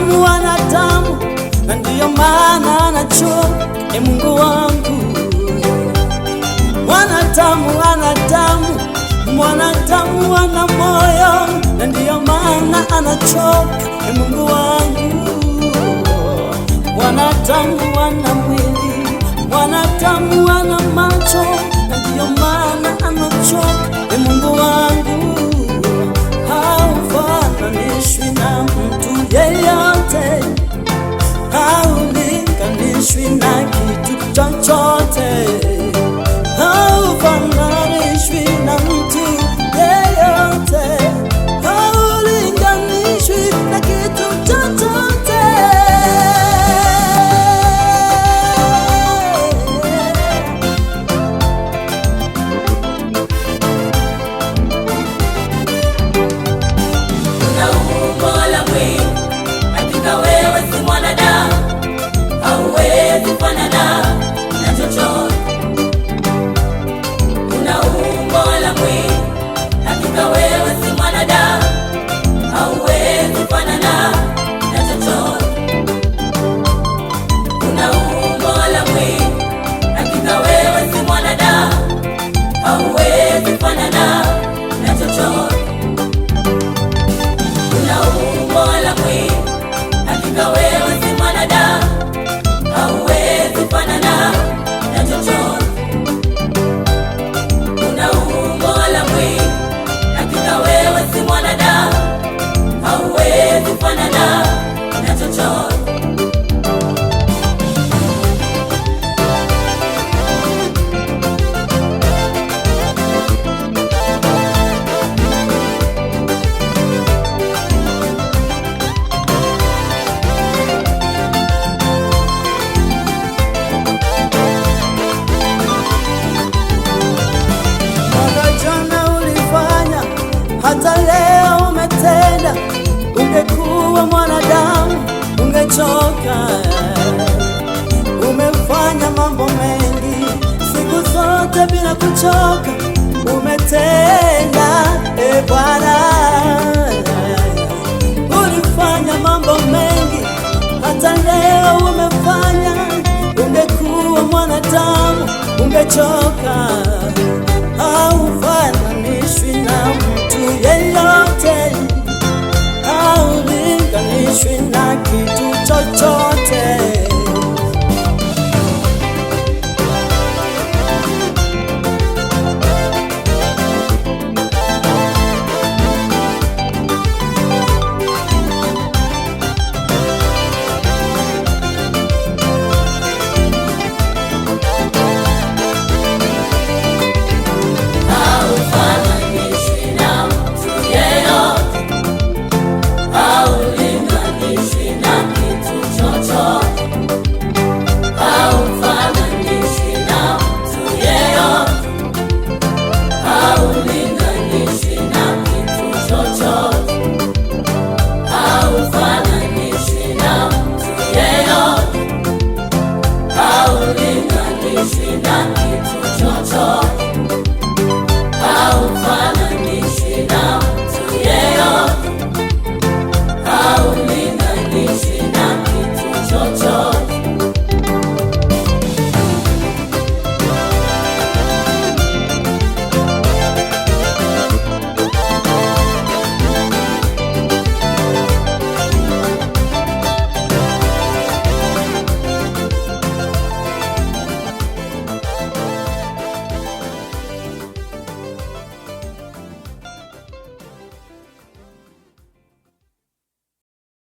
Mwanadamu wanadamu, na ndiyo maana anachoka. Mungu wangu, mwanadamu ana moyo, na ndiyo maana anachoka. Mungu wangu, mwanadamu wana mwili, mwanadamu wana macho, na ndiyo maana anachoka. Mungu wangu, haufananishwi na mtu yeyote, haulinganishwi na kitu chochote, haufananishwi na mtu yeyote, haulinganishwi na kitu chochote. Una umbo la mwili, hakika wewe si mwanadamu, hauwezi fanana na chochote. Una umbo la mwili, hakika wewe si mwanadamu, hauwezi fanana na chochote. Una umbo la mwili, hakika wewe si mwanadamu, hauwezi fanana na chochote. Una umbo la mwili, hakika wewe si mwanadamu, hauwezi fanana na chochote. Una umbo la mwili, hakika wewe si mwanadamu, hauwezi fanana na chochote. Hata leo umetenda. Ungekuwa mwanadamu ungechoka. Umefanya mambo mengi siku zote bila kuchoka. Umetenda, Bwana, ulifanya mambo mengi. Hata leo umefanya. Ungekuwa mwanadamu ungechoka.